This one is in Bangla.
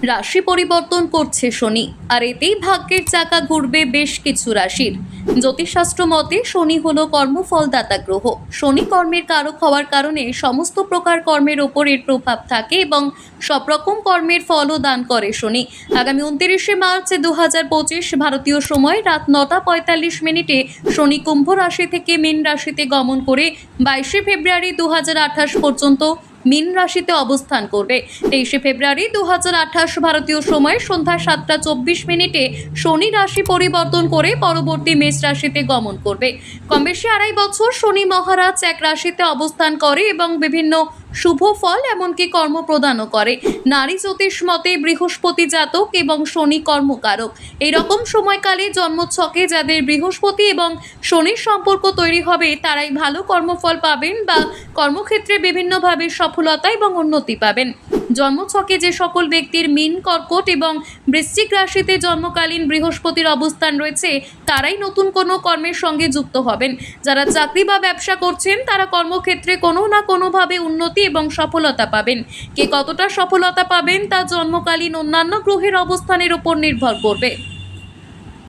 রাশি পরিবর্তন করছে শনি, আর এতেই ভাগ্যের চাকা ঘুরবে বেশ কিছু রাশির। জ্যোতিষশাস্ত্র মতে শনি হলো কর্মফলদাতা গ্রহ। শনি কর্মের কারক হওয়ার কারণে সমস্ত প্রকার কর্মের ওপর এর প্রভাব থাকে এবং সব রকম কর্মের ফলও দান করে শনি। আগামী 29শে মার্চ 2025 ভারতীয় সময় রাত 9:45 শনি কুম্ভ রাশি থেকে মীন রাশিতে গমন করে 22শে ফেব্রুয়ারি 2028 পর্যন্ত মীন রাশিতে অবস্থান করবে। 23শে ফেব্রুয়ারি 2028 ভারতীয় সময় সন্ধ্যা 7:24 শনি রাশি পরিবর্তন করে পরবর্তী মেষ রাশিতে গমন করবে। কম বেশি 2.5 বছর শনি মহারাজ এক রাশিতে অবস্থান করে এবং বিভিন্ন শুভ ফল এমনকি কর্ম প্রদানও করে। নারী জ্যোতিষ মতে বৃহস্পতি জাতক এবং শনি কর্মকারক। এইরকম সময়কালে জন্মছকে যাদের বৃহস্পতি এবং শনির সম্পর্ক তৈরি হবে তারাই ভালো কর্মফল পাবেন বা কর্মক্ষেত্রে বিভিন্নভাবে সফলতা এবং উন্নতি পাবেন। জন্মছকে যে সকল ব্যক্তির মীন, কর্কট এবং বৃশ্চিক রাশিতে জন্মকালীন বৃহস্পতির অবস্থান রয়েছে তারাই নতুন কোনো কর্মের সঙ্গে যুক্ত হবেন। যারা চাকরি বা ব্যবসা করছেন তারা কর্মক্ষেত্রে কোনো না কোনোভাবে উন্নতি এবং সফলতা পাবেন। কে কতটা সফলতা পাবেন তা জন্মকালীন অন্যান্য গ্রহের অবস্থানের উপর নির্ভর করবে।